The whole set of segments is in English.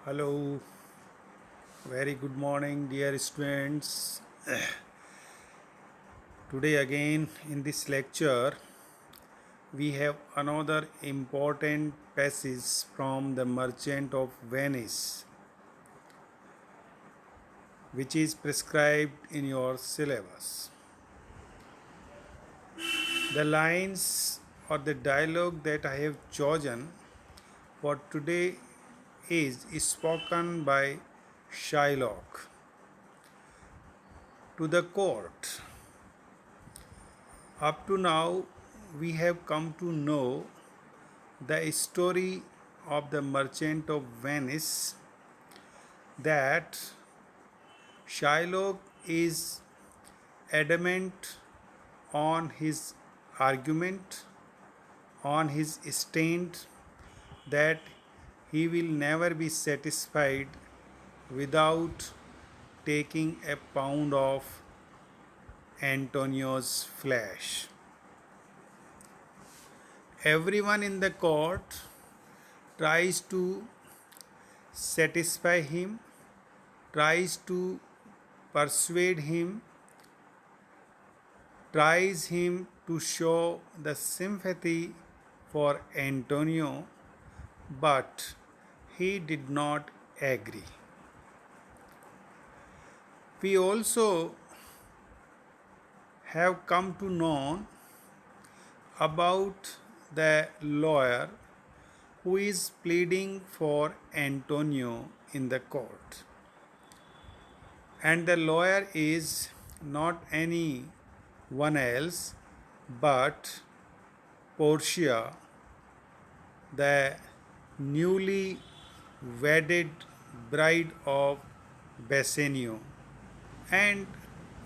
Hello, very good morning, dear students. Today, again, in this lecture, we have another important passage from the Merchant of Venice, which is prescribed in your syllabus. The lines or the dialogue that I have chosen for today is spoken by Shylock to the court. Up to now, we have come to know the story of the Merchant of Venice, that Shylock is adamant on his argument, on his stand, that he will never be satisfied without taking a pound of Antonio's flesh. Everyone in the court tries to satisfy him, tries to persuade him, tries him to show the sympathy for Antonio, but he did not agree. We also have come to know about the lawyer who is pleading for Antonio in the court. And the lawyer is not any one else but Portia, the newly wedded bride of Bassanio. And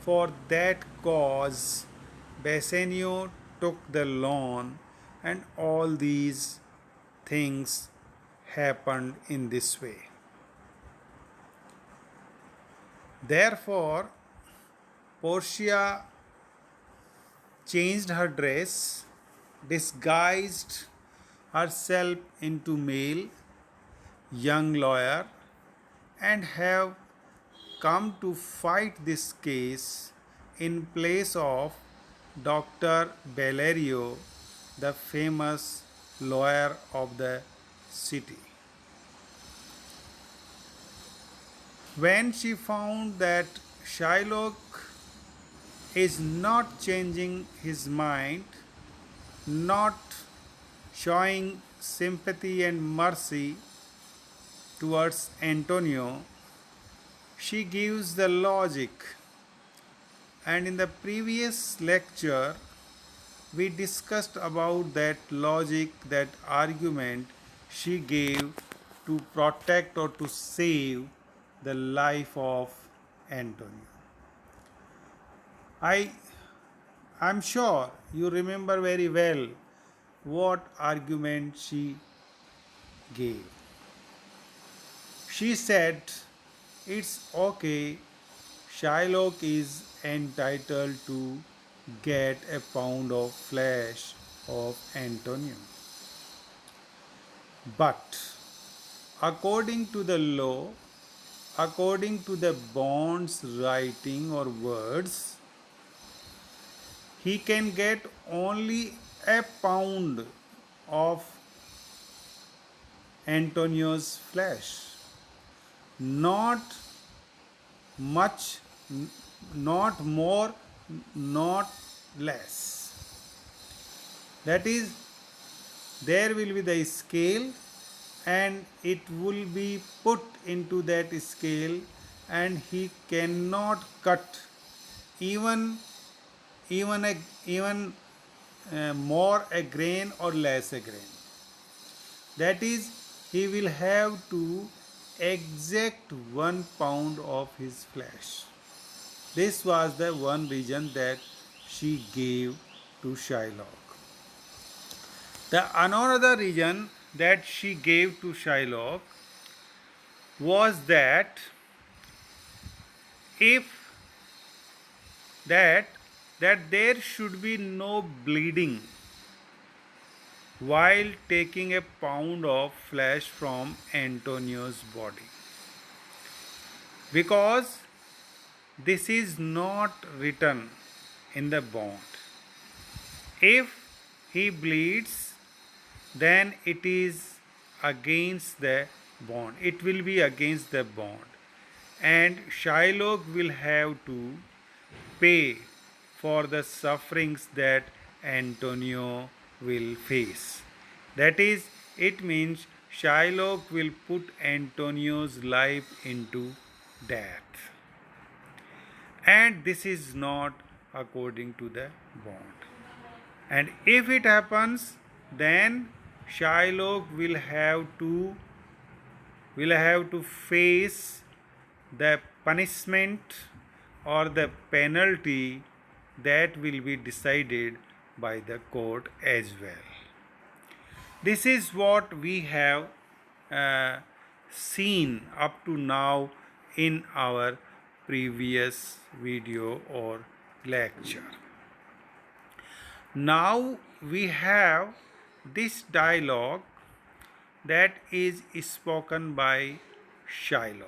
for that cause, Bassanio took the loan, and all these things happened in this way. Therefore, Portia changed her dress, disguised herself into male, young lawyer, and have come to fight this case in place of Dr. Bellerio, the famous lawyer of the city. When she found that Shylock is not changing his mind, not showing sympathy and mercy towards Antonio, she gives the logic. And in the previous lecture, we discussed about that logic, that argument she gave to protect or to save the life of Antonio. I'm sure you remember very well what argument she gave. She said, it's okay, Shylock is entitled to get a pound of flesh of Antonio. But according to the law, according to the bond's writing or words, he can get only a pound of Antonio's flesh, not much, not more, not less. That is, there will be the scale, and it will be put into that scale, and he cannot cut even more a grain or less a grain. That is, he will have to exact 1 pound of his flesh. This was the one reason that she gave to Shylock. The another reason that she gave to Shylock was that if that there should be no bleeding while taking a pound of flesh from Antonio's body. Because this is not written in the bond. If he bleeds, then it is against the bond. It will be against the bond. And Shylock will have to pay for the sufferings that Antonio will face. That is, it means Shylock will put Antonio's life into death. And this is not according to the bond. And if it happens, then Shylock will have to face the punishment or the penalty that will be decided by the court as well. This is what we have seen up to now in our previous video or lecture. Now we have this dialogue that is spoken by Shylock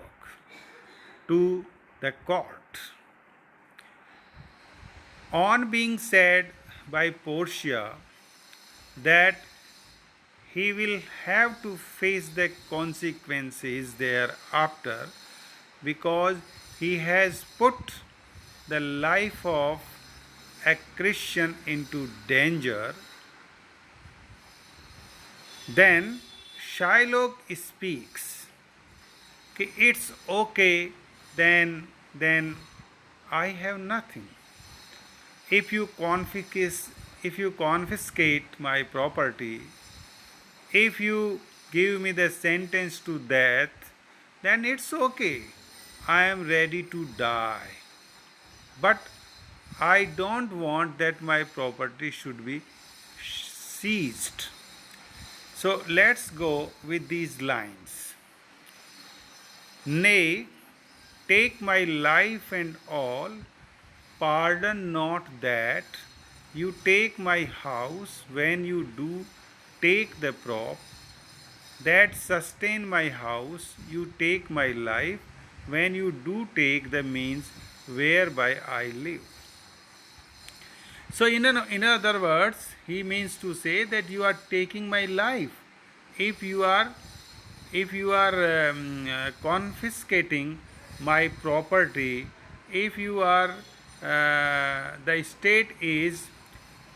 to the court. On being said by Portia that he will have to face the consequences thereafter because he has put the life of a Christian into danger, then Shylock speaks. It's okay, then I have nothing. If you confiscate my property, if you give me the sentence to death, then it's okay. I am ready to die. But I don't want that my property should be seized. So let's go with these lines. Nay, take my life and all, pardon not that. You take my house when you do take the prop that sustain my house. You take my life when you do take the means whereby I live. So, in other words, he means to say that you are taking my life. If you are confiscating my property, if you are the state is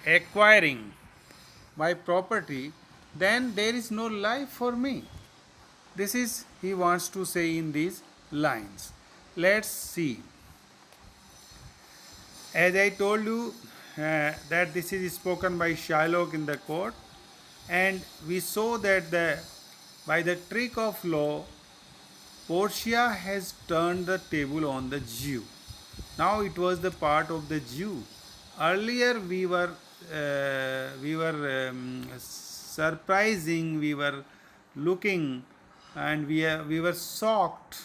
acquiring my property, then there is no life for me. This is he wants to say in these lines. Let's see. As I told you, that this is spoken by Shylock in the court, and we saw that by the trick of law, Portia has turned the table on the Jew. Now it was the part of the Jew. Earlier we were surprising, we were looking, and we were shocked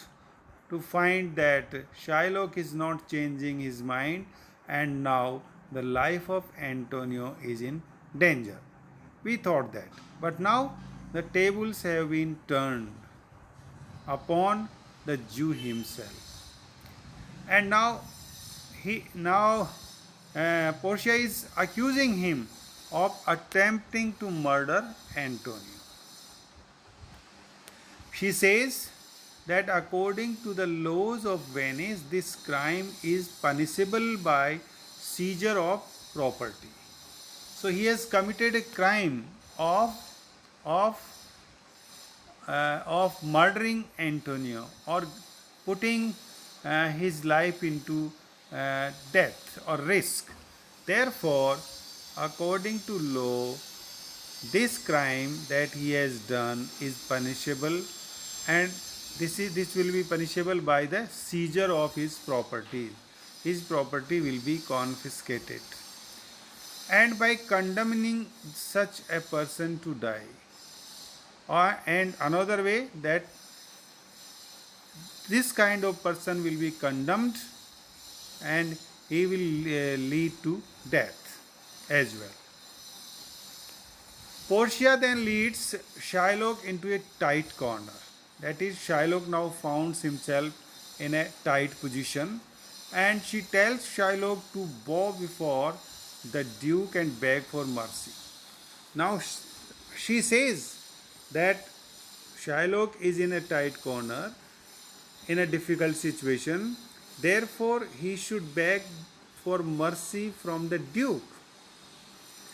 to find that Shylock is not changing his mind, and now the life of Antonio is in danger. We thought that, but now the tables have been turned upon the Jew himself, and now Portia is accusing him of attempting to murder Antonio. She says that according to the laws of Venice, this crime is punishable by seizure of property. So he has committed a crime of murdering Antonio, or putting his life into death or risk. Therefore, according to law, this crime that he has done is punishable, and this will be punishable by the seizure of his property. His property will be confiscated, and by condemning such a person to die. And another way, that this kind of person will be condemned and he will lead to death as well. Portia then leads Shylock into a tight corner. That is, Shylock now finds himself in a tight position, and she tells Shylock to bow before the Duke and beg for mercy. Now she says that Shylock is in a tight corner, in a difficult situation, therefore he should beg for mercy from the Duke.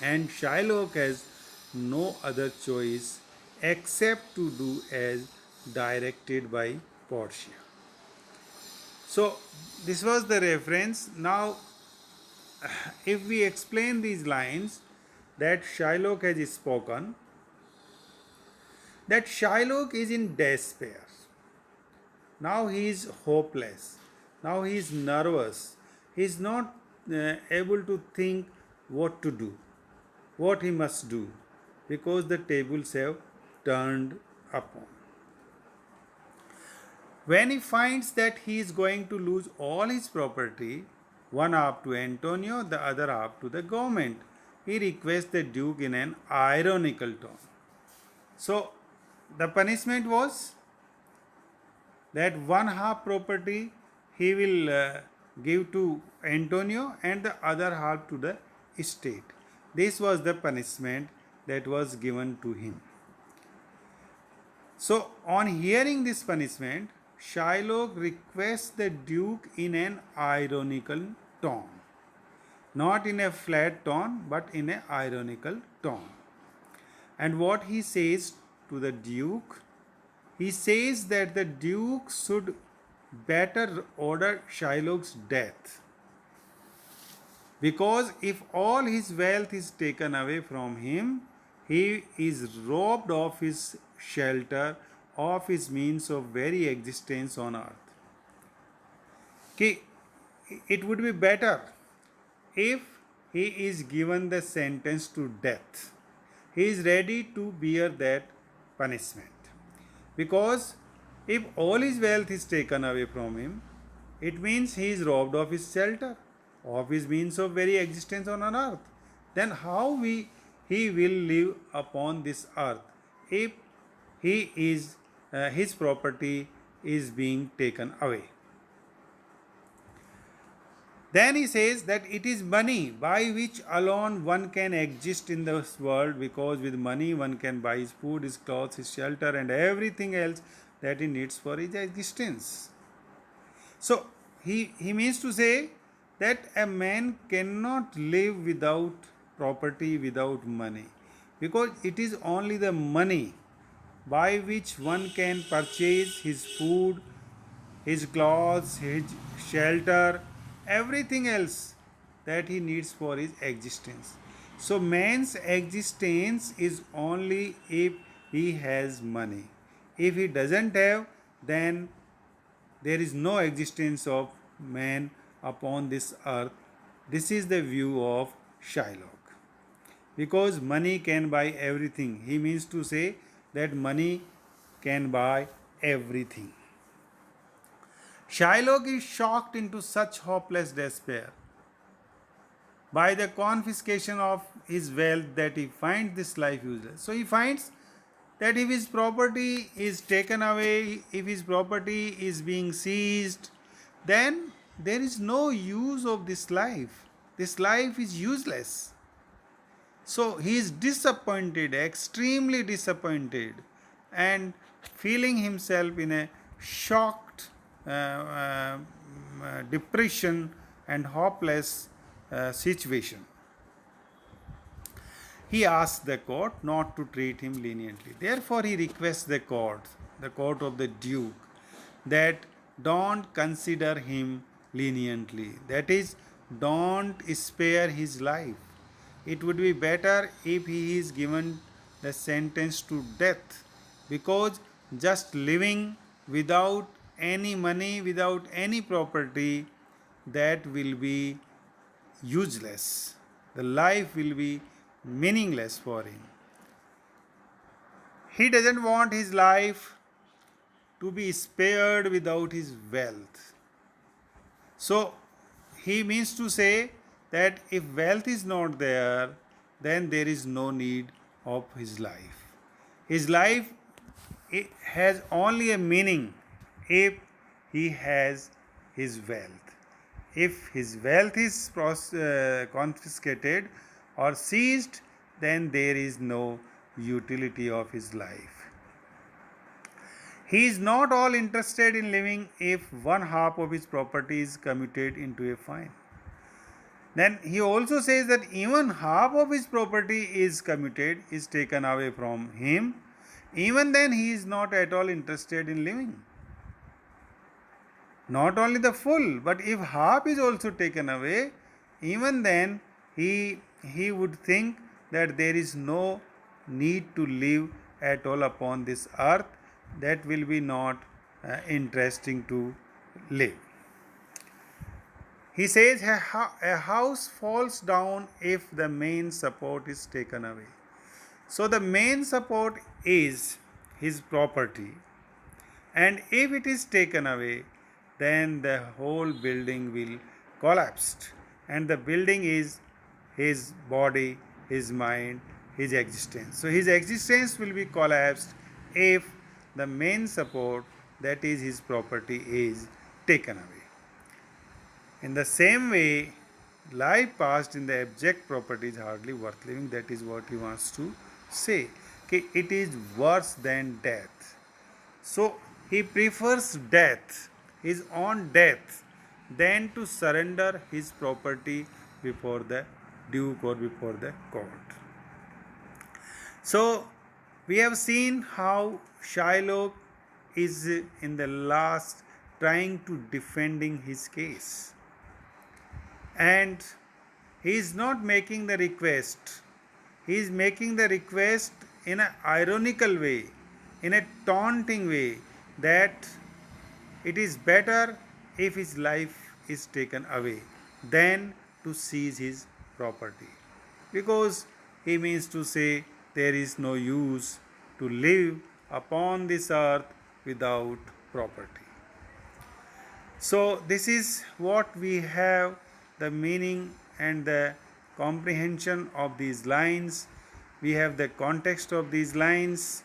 And Shylock has no other choice except to do as directed by Portia. So, this was the reference. Now, if we explain these lines that Shylock has spoken, that Shylock is in despair. Now he is hopeless. Now he is nervous. He is not able to think what to do, what he must do, because the tables have turned upon. When he finds that he is going to lose all his property, one half to Antonio, the other half to the government, he requests the Duke in an ironical tone. So, the punishment was that one half property he will give to Antonio and the other half to the state. This was the punishment that was given to him. So, on hearing this punishment, Shylock requests the Duke in an ironical tone. Not in a flat tone, but in an ironical tone. And what he says to the Duke? He says that the Duke should better order Shylock's death. Because if all his wealth is taken away from him, he is robbed of his shelter, of his means of very existence on earth. It would be better if he is given the sentence to death. He is ready to bear that punishment. Because if all his wealth is taken away from him, it means he is robbed of his shelter, of his means of very existence on an earth. Then how he will live upon this earth if his property is being taken away? Then he says that it is money by which alone one can exist in this world, because with money one can buy his food, his clothes, his shelter, and everything else that he needs for his existence. So he means to say that a man cannot live without property, without money, because it is only the money by which one can purchase his food, his clothes, his shelter, everything else that he needs for his existence. So, man's existence is only if he has money. If he doesn't have, then there is no existence of man upon this earth. This is the view of Shylock. Because money can buy everything. He means to say that money can buy everything. Shylock is shocked into such hopeless despair by the confiscation of his wealth that he finds this life useless. So he finds that if his property is taken away, if his property is being seized, then there is no use of this life. This life is useless. So he is disappointed, extremely disappointed, and feeling himself in a shocked depression and hopeless situation. He asks the court not to treat him leniently. Therefore, he requests the court of the Duke, that don't consider him leniently. That is, don't spare his life. It would be better if he is given the sentence to death, because just living without any money, without any property, that will be useless. The life will be meaningless for him. He doesn't want his life to be spared without his wealth. So, he means to say that if wealth is not there, then there is no need of his life. His life has only a meaning if he has his wealth. If his wealth is confiscated or seized, then there is no utility of his life. He is not all interested in living if one half of his property is commuted into a fine. Then he also says that even half of his property is commuted, is taken away from him, even then he is not at all interested in living. Not only the full, but if half is also taken away, even then he would think that there is no need to live at all upon this earth. That will be not interesting to live. He says a house falls down if the main support is taken away. So the main support is his property, and if it is taken away, then the whole building will collapse. And the building is his body, his mind, his existence. So his existence will be collapsed if the main support, that is his property, is taken away. In the same way, life passed in the abject property is hardly worth living. That is what he wants to say. Okay, it is worse than death. So he prefers death, his own death, than to surrender his property before the duke or before the court. So we have seen how Shylock is in the last trying to defending his case, and he is not making the request. He is making the request in an ironical way, in a taunting way, that it is better if his life is taken away than to seize his property. Because he means to say there is no use to live upon this earth without property. So, this is what we have the meaning and the comprehension of these lines. We have the context of these lines.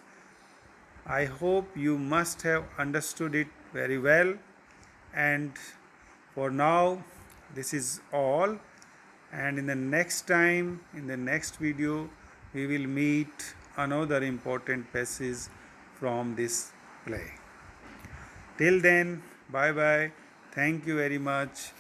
I hope you must have understood it very well. And for now, this is all. And in the next time, in the next video, we will meet another important passage from this play. Till then, bye bye. Thank you very much.